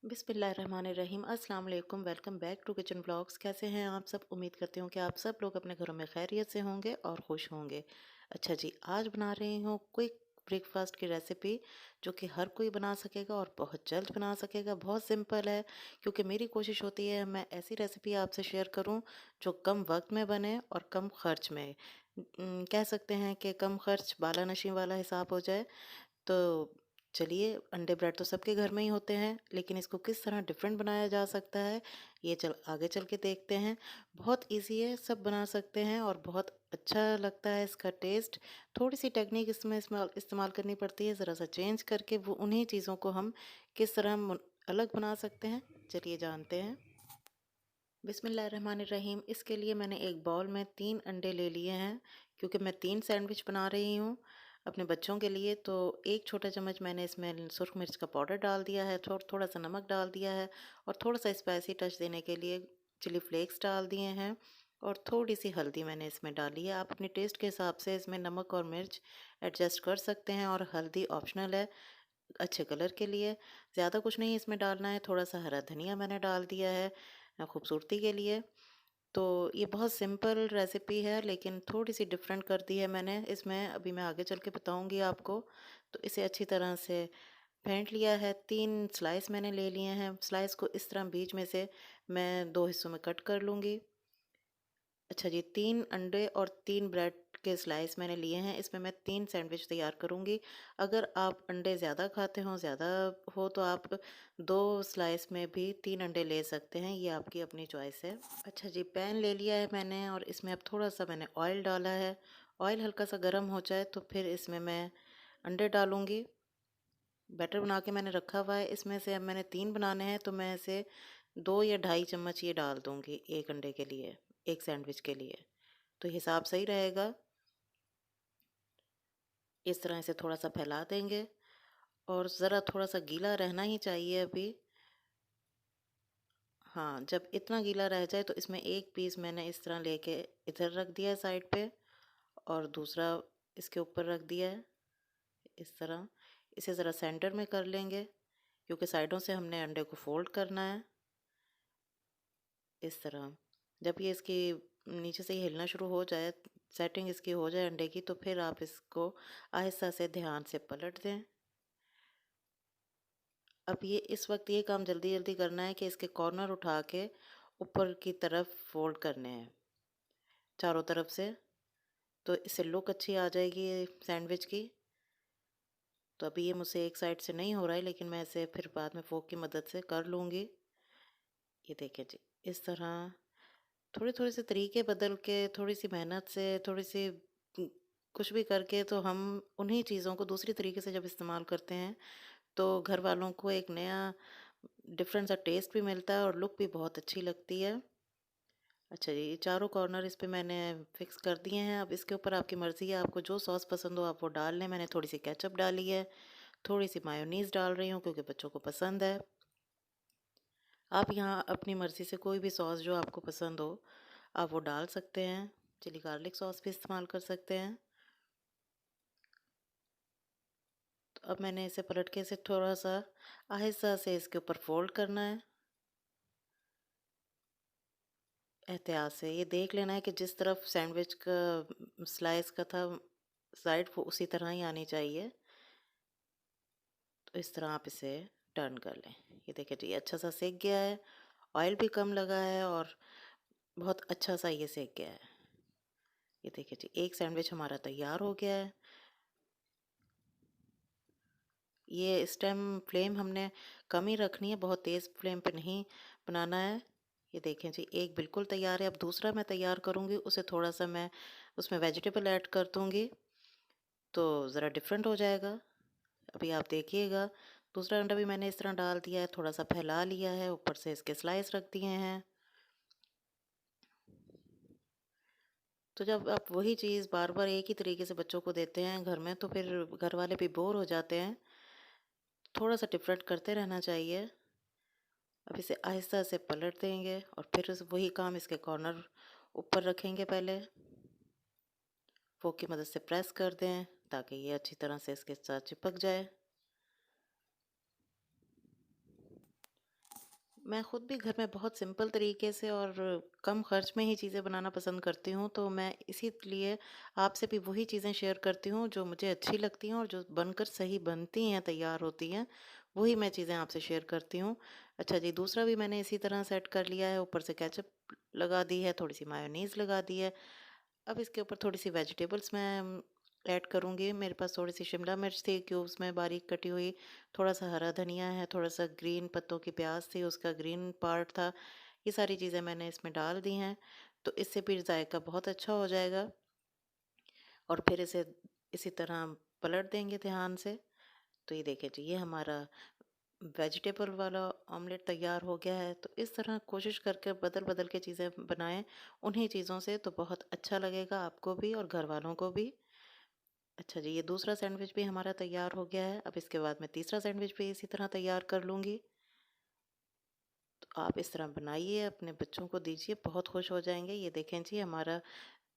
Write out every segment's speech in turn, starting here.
बिस्मिल्लाहिर्रहमानिर्रहीम। अस्सलाम वालेकुम। Welcome back to kitchen blogs. कैसे हैं आप सब? उम्मीद करती हूँ कि आप सब लोग अपने घरों में खैरियत से होंगे और खुश होंगे। अच्छा जी, आज बना रही हूँ क्विक ब्रेकफास्ट की रेसिपी, जो कि हर कोई बना सकेगा और बहुत जल्द बना सकेगा। बहुत सिंपल है, क्योंकि मेरी कोशिश होती है मैं ऐसी रेसिपी आपसे शेयर करूँ जो कम वक्त में बने और कम खर्च में। कह सकते हैं कि कम खर्च बाला नशी वाला हिसाब हो जाए। तो चलिए, अंडे ब्रेड तो सबके घर में ही होते हैं, लेकिन इसको किस तरह डिफरेंट बनाया जा सकता है, ये आगे चल के देखते हैं। बहुत इजी है, सब बना सकते हैं और बहुत अच्छा लगता है इसका टेस्ट। थोड़ी सी टेक्निक इसमें इस्तेमाल करनी पड़ती है, ज़रा सा चेंज करके वो उन्हीं चीज़ों को हम किस तरह अलग बना सकते हैं। चलिए जानते हैं। बिस्मिल्लाहिर्रहमानिर्रहीम। इसके लिए मैंने एक बाउल में 3 अंडे ले लिए हैं, क्योंकि मैं 3 सैंडविच बना रही हूँ अपने बच्चों के लिए। तो एक छोटा चम्मच मैंने इसमें सुरख मिर्च का पाउडर डाल दिया है, थोड़ा सा नमक डाल दिया है, और थोड़ा सा स्पाइसी टच देने के लिए चिली फ्लेक्स डाल दिए हैं, और थोड़ी सी हल्दी मैंने इसमें डाली है। आप अपने टेस्ट के हिसाब से इसमें नमक और मिर्च एडजस्ट कर सकते हैं, और हल्दी ऑप्शनल है, अच्छे कलर के लिए। ज़्यादा कुछ नहीं इसमें डालना है। थोड़ा सा हरा धनिया मैंने डाल दिया है खूबसूरती के लिए। तो ये बहुत सिंपल रेसिपी है, लेकिन थोड़ी सी डिफरेंट कर दी है मैंने इसमें, अभी मैं आगे चल के बताऊंगी आपको। तो इसे अच्छी तरह से फेंट लिया है। 3 स्लाइस मैंने ले लिए हैं। स्लाइस को इस तरह बीच में से मैं 2 हिस्सों में कट कर लूँगी। अच्छा जी, 3 अंडे और 3 ब्रेड के स्लाइस मैंने लिए हैं। इसमें मैं 3 सैंडविच तैयार करूँगी। अगर आप अंडे ज़्यादा खाते हो, ज़्यादा हो, तो आप 2 स्लाइस में भी 3 अंडे ले सकते हैं। ये आपकी अपनी चॉइस है। अच्छा जी, पैन ले लिया है मैंने, और इसमें अब थोड़ा सा मैंने ऑयल डाला है। ऑयल हल्का सा गर्म हो जाए तो फिर इसमें मैं अंडे डालूँगी। बैटर बना के मैंने रखा हुआ है। इसमें से अब मैंने 3 बनाने हैं, तो मैं इसे 2 या ढाई चम्मच ये डाल दूँगी एक अंडे के लिए, एक सैंडविच के लिए। तो हिसाब सही रहेगा। इस तरह इसे थोड़ा सा फैला देंगे, और ज़रा थोड़ा सा गीला रहना ही चाहिए अभी। हाँ, जब इतना गीला रह जाए तो इसमें एक पीस मैंने इस तरह लेके इधर रख दिया है साइड पे, और दूसरा इसके ऊपर रख दिया है इस तरह। इसे ज़रा सेंटर में कर लेंगे, क्योंकि साइडों से हमने अंडे को फोल्ड करना है इस तरह। जब ये इसकी नीचे से ही हिलना शुरू हो जाए, सेटिंग इसकी हो जाए अंडे की, तो फिर आप इसको आहिस्ता से ध्यान से पलट दें। अब ये इस वक्त ये काम जल्दी जल्दी करना है कि इसके कॉर्नर उठा के ऊपर की तरफ फोल्ड करने हैं चारों तरफ से। तो इससे लुक अच्छी आ जाएगी सैंडविच की। तो अभी ये मुझसे एक साइड से नहीं हो रहा है, लेकिन मैं इसे फिर बाद में फोक की मदद से कर लूँगी। ये देखिए जी, इस तरह थोड़े थोड़े से तरीके बदल के, थोड़ी सी मेहनत से, थोड़ी सी कुछ भी करके, तो हम उन्हीं चीज़ों को दूसरी तरीके से जब इस्तेमाल करते हैं, तो घर वालों को एक नया डिफरेंट सा टेस्ट भी मिलता है और लुक भी बहुत अच्छी लगती है। अच्छा जी, ये चारों कॉर्नर इस पे मैंने फिक्स कर दिए हैं। अब इसके ऊपर आपकी मर्ज़ी है, आपको जो सॉस पसंद हो आप वो डाल लें। मैंने थोड़ी सी केचप डाली है, थोड़ी सी मायोनीज़ डाल रही हूँ क्योंकि बच्चों को पसंद है। आप यहाँ अपनी मर्ज़ी से कोई भी सॉस जो आपको पसंद हो आप वो डाल सकते हैं। चिली गार्लिक सॉस भी इस्तेमाल कर सकते हैं। तो अब मैंने इसे पलट के इसे थोड़ा सा आहिस्ता से इसके ऊपर फोल्ड करना है, एहतियात से। ये देख लेना है कि जिस तरफ सैंडविच का स्लाइस का था साइड, वो उसी तरह ही आनी चाहिए। तो इस तरह आप इसे टर्न कर लें। ये देखिए जी, अच्छा सा सेक गया है, ऑयल भी कम लगा है, और बहुत अच्छा सा ये सेक गया है। ये देखिए जी, एक सैंडविच हमारा तैयार हो गया है। ये इस टाइम फ्लेम हमने कम ही रखनी है, बहुत तेज़ फ्लेम पे नहीं बनाना है। ये देखें जी, एक बिल्कुल तैयार है। अब दूसरा मैं तैयार करूँगी, उसे थोड़ा सा मैं उसमें वेजिटेबल ऐड कर दूँगी, तो ज़रा डिफरेंट हो जाएगा। अभी आप देखिएगा, दूसरा अंडा भी मैंने इस तरह डाल दिया है, थोड़ा सा फैला लिया है, ऊपर से इसके स्लाइस रख दिए हैं। तो जब आप वही चीज़ बार बार एक ही तरीके से बच्चों को देते हैं घर में, तो फिर घर वाले भी बोर हो जाते हैं। थोड़ा सा डिफरेंट करते रहना चाहिए। अब इसे आहिस्ता से पलट देंगे, और फिर वही काम इसके कॉर्नर ऊपर रखेंगे पहले। फोक की मदद से प्रेस कर दें ताकि ये अच्छी तरह से इसके साथ चिपक जाए। मैं खुद भी घर में बहुत सिंपल तरीके से और कम खर्च में ही चीज़ें बनाना पसंद करती हूँ, तो मैं इसीलिए आपसे भी वही चीज़ें शेयर करती हूँ जो मुझे अच्छी लगती हैं और जो बनकर सही बनती हैं, तैयार होती हैं, वही मैं चीज़ें आपसे शेयर करती हूँ। अच्छा जी, दूसरा भी मैंने इसी तरह सेट कर लिया है, ऊपर से केचअप लगा दी है, थोड़ी-सी मायोनीज़ लगा दी है। अब इसके ऊपर थोड़ी-सी वेजिटेबल्स मैं ऐड करूँगी। मेरे पास थोड़ी-सी शिमला मिर्च थी क्यूब्स में बारीक कटी हुई, थोड़ा-सा हरा धनिया है, थोड़ा-सा ग्रीन पत्तों की प्याज़ थी, उसका ग्रीन पार्ट था। ये सारी चीज़ें मैंने इसमें डाल दी हैं, तो इससे फिर जायका बहुत अच्छा हो जाएगा और फिर इसे इसी तरह पलट देंगे ध्यान से। तो ये देखिए जी, ये हमारा वेजिटेबल वाला ऑमलेट तैयार हो गया है। तो इस तरह कोशिश करके बदल-बदल के चीज़ें बनाएँ, उन्हीं चीज़ों से तो बहुत अच्छा लगेगा आपको भी और घरवालों को भी। अच्छा जी, ये दूसरा सैंडविच भी हमारा तैयार हो गया है। अब इसके बाद मैं तीसरा सैंडविच भी इसी तरह तैयार कर लूँगी। तो आप इस तरह बनाइए, अपने बच्चों को दीजिए, बहुत खुश हो जाएँगे। ये देखें जी, हमारा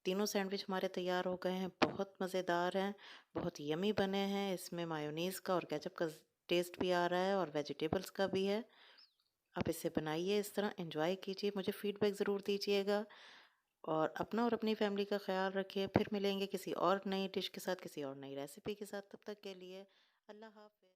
तीनों सैंडविच हमारे तैयार हो गए हैं, बहुत मज़ेदार हैं, बहुत यम्मी बने हैं। इसमें मायोनीज़ का और केचअप का टेस्ट भी आ रहा है और वेजिटेबल्स का भी है। आप इसे बनाइए, इस तरह एंजॉय कीजिए, मुझे फीडबैक ज़रूर दीजिएगा और अपना और अपनी फैमिली का ख्याल रखिए। फिर मिलेंगे किसी और नई डिश के साथ, किसी और नई रेसिपी के साथ। तब तक के लिए अल्लाह हाफ़िज़।